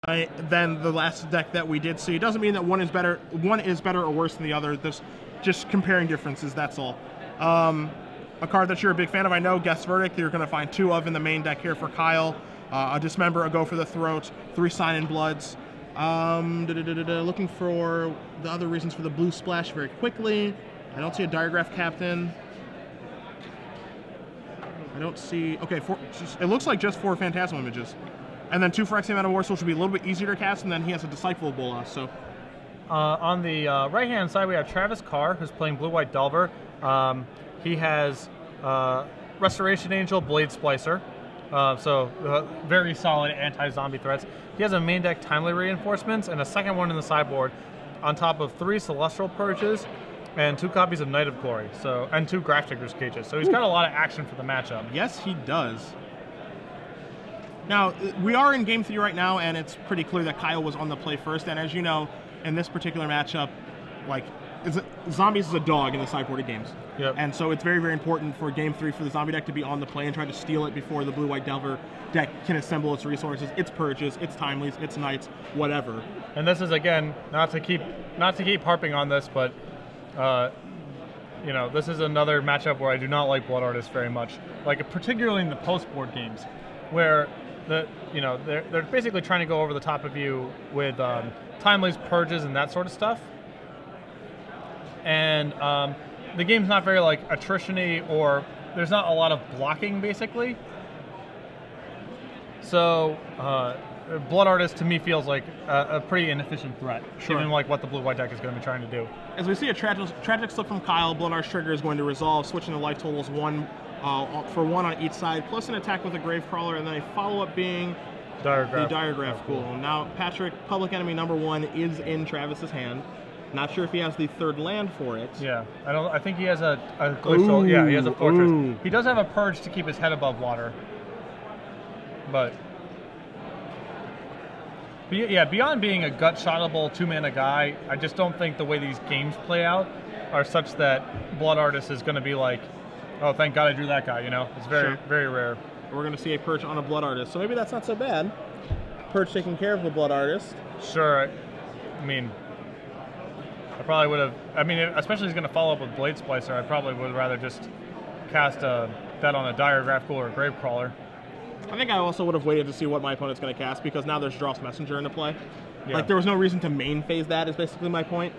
than the last deck that we did see. It doesn't mean that one is better or worse than the other. There's just comparing differences, that's all. A card that you're a big fan of, I know, Guest Verdict, you're going to find 2 of in the main deck here for Kyle. A Dismember, a Go for the Throat, 3 Sign in Bloods. Looking for the other reasons for the blue splash very quickly. I don't see a Diregraph Captain. I don't see... Okay, it looks like just 4 Phantasmal Images. And then 2 Phyrexian Metamorphosis, which will be a little bit easier to cast, and then he has a Disciple Bola, so... On the right-hand side, we have Travis Carr, who's playing Blue-White Delver. He has Restoration Angel, Blade Splicer, so very solid anti-zombie threats. He has a main deck Timely Reinforcements and a second one in the sideboard on top of 3 Celestial Purges and 2 copies of Night of Glory, and 2 Grafdigger's Cages. So he's got a lot of action for the matchup. Yes, he does. Now, we are in Game 3 right now, and it's pretty clear that Kyle was on the play first, and as you know, in this particular matchup, like, Zombies is a dog in the sideboarded games. Yep. And so it's very, very important for Game 3 for the zombie deck to be on the play and try to steal it before the Blue-White Delver deck can assemble its resources, its Purges, its Timelies, its Knights, whatever. And this is, again, not to keep harping on this, but you know, this is another matchup where I do not like Blood Artists very much. Like, particularly in the post-board games, where they're basically trying to go over the top of you with Timelies, Purges, and that sort of stuff. And the game's not very, like, attrition-y, or there's not a lot of blocking, basically. So Blood Artist, to me, feels like a pretty inefficient threat, given like what the blue-white deck is going to be trying to do. As we see a tragic slip from Kyle, Blood Artist trigger is going to resolve, switching the life totals for 1 on each side, plus an attack with a Gravecrawler, and then a follow-up being Diregraph. The Diregraph. Cool. Now, Patrick, Public Enemy #1 is in Travis's hand. Not sure if he has the 3rd land for it. Yeah, I think he has a glitch. Yeah, he has a Fortress. Ooh. He does have a Purge to keep his head above water. But yeah, beyond being a gut-shottable 2-mana guy, I just don't think the way these games play out are such that Blood Artist is going to be like, oh, thank God I drew that guy, you know? It's very, very rare. We're going to see a Purge on a Blood Artist, so maybe that's not so bad. Purge taking care of the Blood Artist. Sure. I mean, I probably would have, especially if he's going to follow up with Blade Splicer, I probably would rather just cast that on a Diregraph Cooler or Gravecrawler. I think I also would have waited to see what my opponent's going to cast, because now there's Dross Messenger into play. Yeah. Like, there was no reason to main phase that, is basically my point.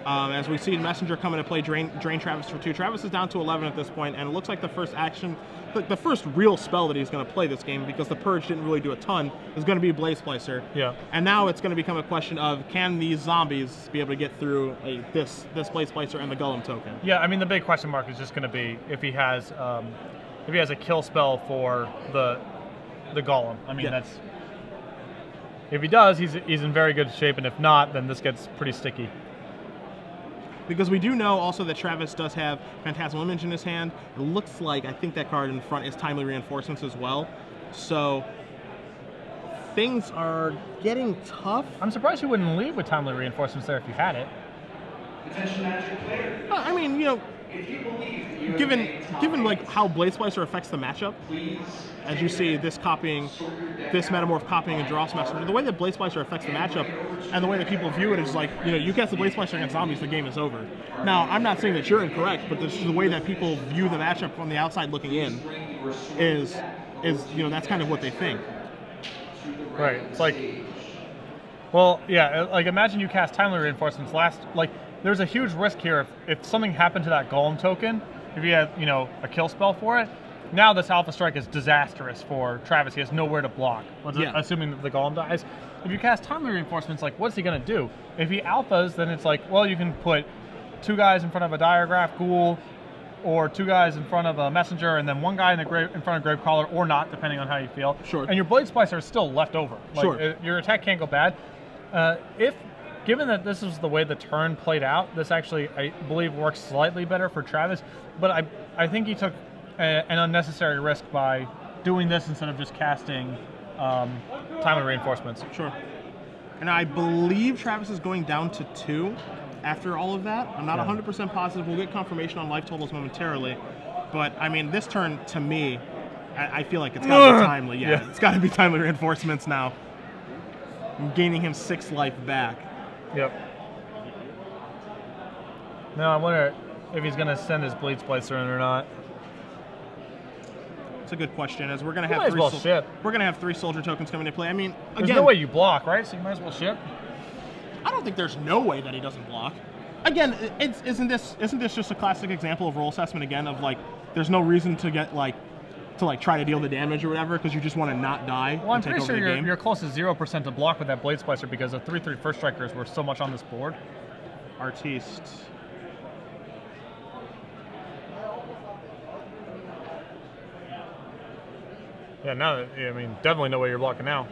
As we see Messenger come into play, drain Travis for 2. Travis is down to 11 at this point, and it looks like the first action, the first real spell that he's going to play this game, because the Purge didn't really do a ton, is going to be Blade Splicer. Yeah. And now it's going to become a question of, can these zombies be able to get through this Blade Splicer and the Golem token? Yeah, I mean, the big question mark is just going to be if he has a kill spell for the Golem. I mean, that's... If he does, he's in very good shape, and if not, then this gets pretty sticky. Because we do know also that Travis does have Phantasmal Image in his hand. It looks like, I think that card in front is Timely Reinforcements as well. So things are getting tough. I'm surprised you wouldn't leave with Timely Reinforcements there if you had it. I mean, you know, given like how Blade Splicer affects the matchup, as you see this Metamorph copying a Dross Messenger, the way that Blade Splicer affects the matchup and the way that people view it is like, you know, you cast the Blade Splicer against zombies, the game is over. Now, I'm not saying that you're incorrect, but this is the way that people view the matchup from the outside looking in is you know, that's kind of what they think. Right. It's like, well, yeah, like imagine you cast Timely Reinforcements there's a huge risk here if something happened to that Golem token, if you had, you know, a kill spell for it. Now this Alpha Strike is disastrous for Travis. He has nowhere to block, assuming that the Golem dies. If you cast Timely Reinforcements, like, what's he going to do? If he alphas, then it's like, well, you can put 2 guys in front of a Diregraph Ghoul, or 2 guys in front of a Messenger, and then 1 guy in front of Gravecrawler, or not, depending on how you feel. Sure. And your Blade Splicer is still left over. Like, sure. Your attack can't go bad. Given that this is the way the turn played out, this actually, I believe, works slightly better for Travis, but I think he took an unnecessary risk by doing this instead of just casting Timely Reinforcements. Sure. And I believe Travis is going down to 2 after all of that. I'm not 100% positive. We'll get confirmation on life totals momentarily. But, I mean, this turn, to me, I feel like it's got to be Timely. Yeah, it's got to be Timely Reinforcements now. gaining him 6 life back. Yep. Now I wonder if he's going to send his Bleed Splicer in or not. It's a good question, as we're going to have we're going to have 3 soldier tokens coming into play. I mean, again, there's no way you block, right? So you might as well ship. I don't think there's no way that he doesn't block. Again, isn't this just a classic example of role assessment again, of like there's no reason to get try to deal the damage or whatever because you just want to not die. Well, I'm pretty sure you're close to 0% to block with that Blade Splicer because the 3/3 first strikers were so much on this board. Artiste. Yeah, now I mean definitely no way you're blocking now.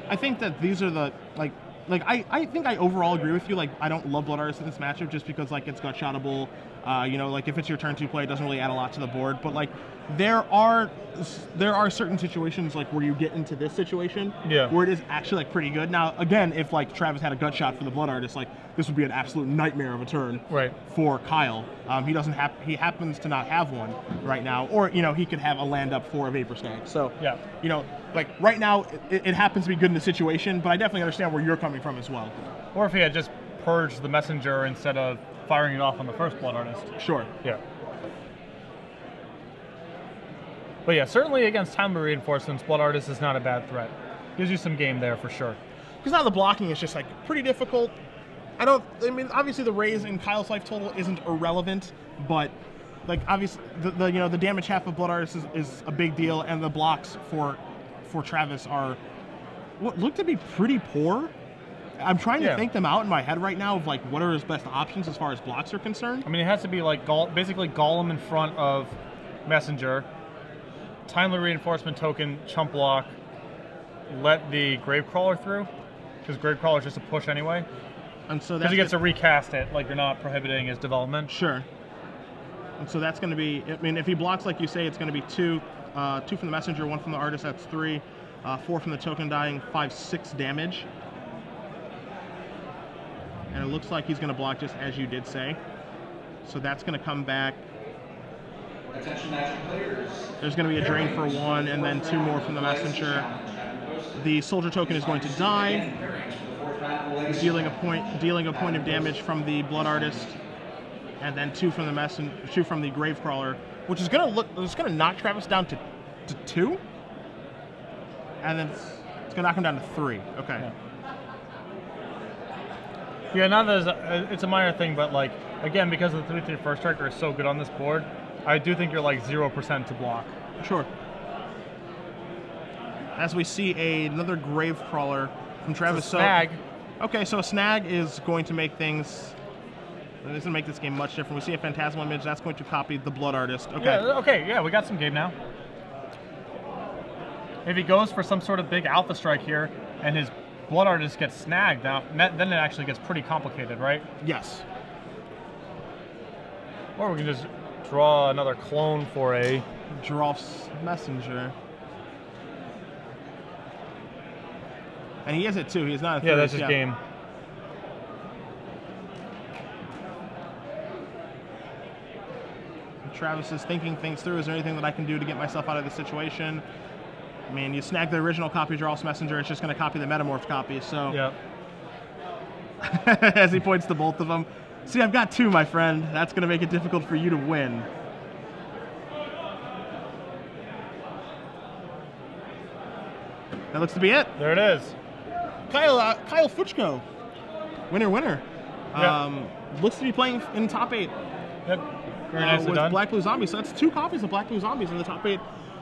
I think that these are the I think I overall agree with you. Like, I don't love Blood Artist in this matchup just because like it's gut shotable. You know, like if it's your turn 2 play, it doesn't really add a lot to the board. But like there are certain situations like where you get into this situation where it is actually like pretty good. Now again, if like Travis had a gut shot for the Blood Artist, like this would be an absolute nightmare of a turn for Kyle. He happens to not have one right now, or you know he could have a land up for a Vapor Snag. So you know, like right now it happens to be good in the situation, but I definitely understand where you're coming from as well. Or if he had just purged the messenger instead of firing it off on the first Blood Artist. Sure. Yeah. But yeah, certainly against timely reinforcements, Blood Artist is not a bad threat. Gives you some game there for sure. Because now the blocking is just like pretty difficult. I mean, obviously the raise in Kyle's life total isn't irrelevant, but like obviously the damage half of Blood Artist is a big deal, and the blocks for Travis are what look to be pretty poor. I'm trying to think them out in my head right now of like what are his best options as far as blocks are concerned. I mean, it has to be like basically Golem in front of Messenger, timely reinforcement token, chump block, let the Gravecrawler through, because Gravecrawler is just a push anyway. And so because he gets to recast it, like you're not prohibiting his development. Sure. And so that's going to be, I mean, if he blocks like you say, it's going to be 2 from the Messenger, 1 from the Artist, that's 3, 4 from the token dying, 5, 6 damage. And it looks like he's going to block just as you did say. So that's going to come back. Attention Magic players. There's going to be a drain for 1, and then 2 more from the Messenger. The Soldier token is going to die, dealing a point of damage from the Blood Artist, and then 2 from the 2 from the Gravecrawler, which is going to knock Travis down to 2, and then it's going to knock him down to 3. Okay. Yeah, now it's a minor thing, but like again, because the 3/3 first striker is so good on this board, I do think you're like 0% to block. Sure. As we see another Gravecrawler from Travis. Snag. Okay, so a snag is going to make things. It doesn't make this game much different. We see a Phantasmal Image that's going to copy the Blood Artist. Okay. Yeah, okay. Yeah, we got some game now. If he goes for some sort of big alpha strike here, and his Blood Artist gets snagged, now then it actually gets pretty complicated, right? Yes. Or we can just draw another clone for a Drolf's Messenger. And he is it too. He's not a yeah, that's his game. Travis is thinking things through. Is there anything that I can do to get myself out of this situation? I mean, you snag the original copy, Drolf's Messenger, it's just going to copy the Metamorph copy, so... Yep. As he points to both of them. See, I've got 2, my friend. That's going to make it difficult for you to win. That looks to be it. There it is. Kyle Fuchko. Winner, winner. Yep. Looks to be playing in top 8. Yep. Very nicely with done. Black Blue Zombies. So that's 2 copies of Black Blue Zombies in the top 8.